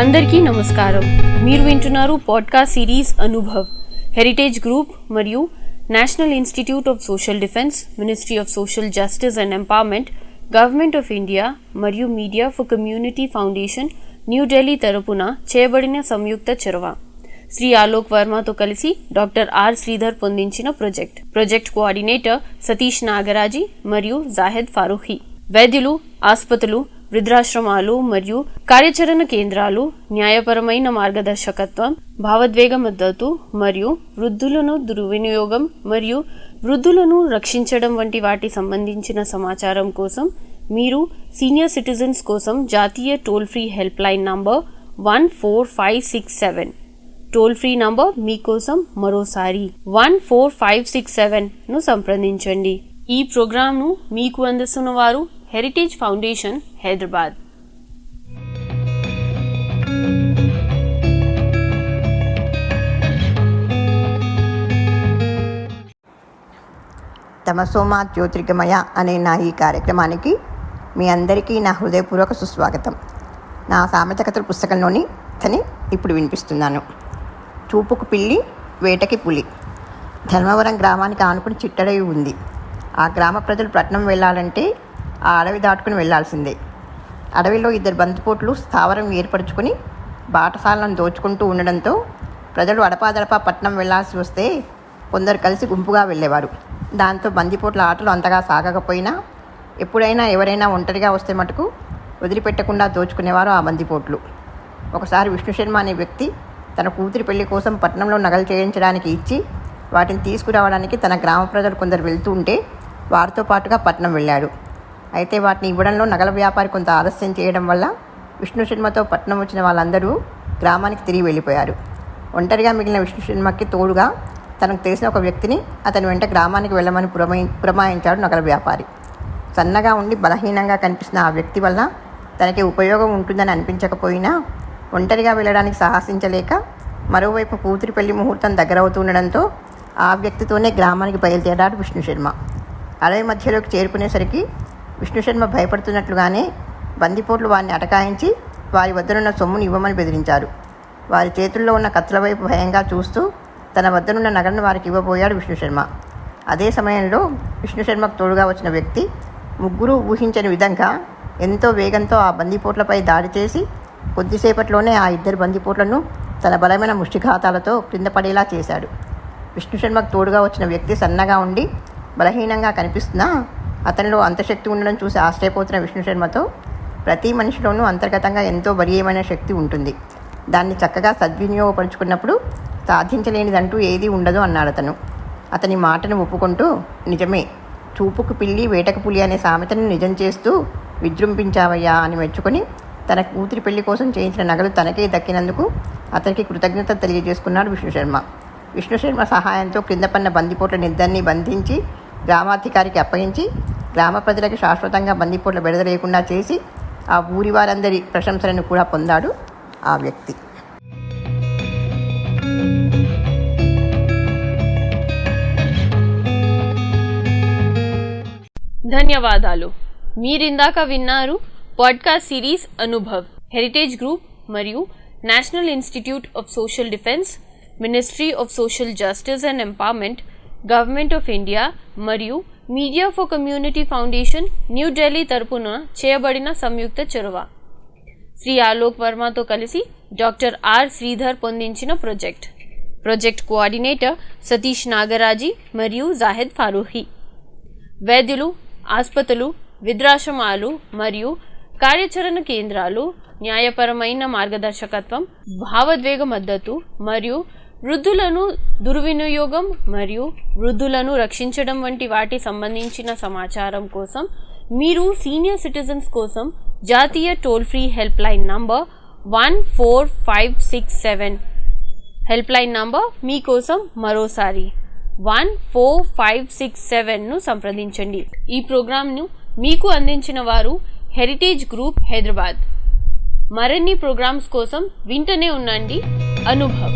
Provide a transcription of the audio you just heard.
అందరికీ నమస్కారం. మీరు వింటున్నారు podcast series Anubhav, heritage group మరియు national institute of social defence, ministry of social justice and empowerment, government of India మరియు media for community foundation New Delhi తరపున చేయబడిన సంయుక్త చొరవ. శ్రీ ఆలోక్ వర్మతో కలిసి డాక్టర్ ఆర్ శ్రీధర్ పొందించిన ప్రాజెక్ట్ కోఆర్డినేటర్ సతీష్ నాగరాజీ మరియు జాహెద్ ఫారూఖీ. వైద్యులు, ఆసుపత్రులు, వృద్ధాశ్రమాలు మరియు కార్యాచరణ కేంద్రాలు న్యాయపరమైన మార్గదర్శకత్వం, భావోద్వేగ మద్దతు మరియు వృద్ధులను దుర్వినియోగం మరియు వృద్ధులను రక్షించడం వంటి వాటి సంబంధించిన సమాచారం కోసం మీరు సీనియర్ సిటిజన్స్ కోసం జాతీయ toll free help line number 14567 toll free number మీకోసం మరోసారి 14567ను సంప్రదించండి. ఈ ప్రోగ్రాంను మీకు అందిస్తున్న వారు హెరిటేజ్ ఫౌండేషన్, హైదరాబాద్. తమసోమా జ్యోతిర్గమయ అనే నా ఈ కార్యక్రమానికి మీ అందరికీ నా హృదయపూర్వక సుస్వాగతం. నా సామెత కథల పుస్తకంలోని కథని ఇప్పుడు వినిపిస్తున్నాను. చూపుకు పిల్లి, వేటకి పులి. ధర్మవరం గ్రామానికి ఆనుకుని చిట్టడవి ఉంది. ఆ గ్రామ ప్రజలు పట్నం వెళ్ళాలంటే ఆ అడవి దాటుకుని వెళ్లాల్సిందే. అడవిలో ఇద్దరు బందిపోట్లు స్థావరం ఏర్పరచుకొని బాటసాలను దోచుకుంటూ ఉండడంతో ప్రజలు అడపాదడపా పట్నం వెళ్లాల్సి వస్తే కొందరు కలిసి గుంపుగా వెళ్ళేవారు. దాంతో బందిపోట్ల ఆటలు అంతగా సాగకపోయినా ఎప్పుడైనా ఎవరైనా ఒంటరిగా వస్తే మటుకు వదిలిపెట్టకుండా దోచుకునేవారు ఆ బందిపోట్లు. ఒకసారి విష్ణుశర్మ అనే వ్యక్తి తన కూతురి పెళ్లి కోసం పట్నంలో నగలు చేయించడానికి ఇచ్చి వాటిని తీసుకురావడానికి తన గ్రామ ప్రజలు కొందరు వెళ్తూ ఉంటే వారితో పాటుగా పట్నం వెళ్ళాడు. అయితే వాటిని ఇవ్వడంలో నగల వ్యాపారి కొంత ఆలస్యం చేయడం వల్ల విష్ణుశర్మతో పట్నం వచ్చిన వాళ్ళందరూ గ్రామానికి తిరిగి వెళ్ళిపోయారు. ఒంటరిగా మిగిలిన విష్ణుశర్మకి తోడుగా తనకు తెలిసిన ఒక వ్యక్తిని అతని వెంట గ్రామానికి వెళ్ళమని పురమాయించాడు నగల వ్యాపారి. సన్నగా ఉండి బలహీనంగా కనిపిస్తున్న ఆ వ్యక్తి వల్ల తనకి ఉపయోగం ఉంటుందని అనిపించకపోయినా ఒంటరిగా వెళ్ళడానికి సాహసించలేక మరోవైపు కూతురి పెళ్లి ముహూర్తం దగ్గరవుతుండడంతో ఆ వ్యక్తితోనే గ్రామానికి బయలుదేరాడు విష్ణుశర్మ. అడవి మధ్యలోకి చేరుకునేసరికి విష్ణుశర్మ భయపడుతున్నట్లుగానే బందిపోట్లు వారిని అటకాయించి వారి వద్దనున్న సొమ్మును ఇవ్వమని బెదిరించారు. వారి చేతుల్లో ఉన్న కత్తుల వైపు భయంగా చూస్తూ తన వద్దనున్న నగలను వారికి ఇవ్వబోయాడు విష్ణుశర్మ. అదే సమయంలో విష్ణుశర్మకు తోడుగా వచ్చిన వ్యక్తి ముగ్గురు ఊహించని విధంగా ఎంతో వేగంతో ఆ బందిపోట్లపై దాడి చేసి కొద్దిసేపట్లోనే ఆ ఇద్దరు బందిపోట్లను తన బలమైన ముష్టిఘాతాలతో క్రింద పడేలా చేశాడు. విష్ణుశర్మకు తోడుగా వచ్చిన వ్యక్తి సన్నగా ఉండి బలహీనంగా కనిపిస్తున్నా అతనిలో అంతశక్తి ఉండడం చూసి ఆశ్చర్యపోతున్న విష్ణుశర్మతో ప్రతి మనిషిలోనూ అంతర్గతంగా ఎంతో బలీయమైన శక్తి ఉంటుంది. దాన్ని చక్కగా సద్వినియోగపరుచుకున్నప్పుడు సాధించలేనిదంటూ ఏదీ ఉండదు అన్నాడు అతను. అతని మాటను ఒప్పుకుంటూ, నిజమే, చూపుకు పిల్లి, వేటకు పులి అనే సామెతను నిజం చేస్తూ విజృంభించావయ్యా అని మెచ్చుకొని తన కూతురి పెళ్లి కోసం చేయించిన నగలు తనకే దక్కినందుకు అతనికి కృతజ్ఞత తెలియజేసుకున్నాడు విష్ణుశర్మ. విష్ణుశర్మ సహాయంతో క్రింద పడిన బందిపోట్లనిద్దరినీ బంధించి గ్రామాధికారికి అప్పగించి గ్రామ ప్రజలకు శాశ్వతంగా బందిపోట్ల బెడద లేకుండా చేసి ఆ ఊరి వారందరి ప్రశంసలను కూడా పొందాడు ఆ వ్యక్తి. ధన్యవాదాలు. మీరిందాక విన్నారు podcast series Anubhav, heritage group మరియు national institute of social defence, ministry of social justice and empowerment, government of India మరియు media for community foundation New Delhi తరపున చేయబడిన సంయుక్త చొరవ. శ్రీ ఆలోక్ వర్మతో కలిసి డాక్టర్ ఆర్ శ్రీధర్ పొందించిన ప్రాజెక్ట్ కోఆర్డినేటర్ సతీష్ నాగరాజీ మరియు జాహెద్ ఫారూఖీ. వైద్యులు, ఆసుపత్రులు, వృద్ధాశ్రమాలు మరియు కార్యాచరణ కేంద్రాలు న్యాయపరమైన మార్గదర్శకత్వం, భావోద్వేగ మద్దతు మరియు వృద్ధులను దుర్వినియోగం మరియు వృద్ధులను రక్షించడం వంటి వాటి సంబంధించిన సమాచారం కోసం మీరు సీనియర్ సిటిజన్స్ కోసం జాతీయ toll free help line number 14567 help line number మీకోసం మరోసారి 14567ను సంప్రదించండి. ఈ ప్రోగ్రాంను మీకు అందించిన వారు హెరిటేజ్ గ్రూప్, హైదరాబాద్. మరిన్ని ప్రోగ్రామ్స్ కోసం వింటూనే ఉండండి అనుభవ్.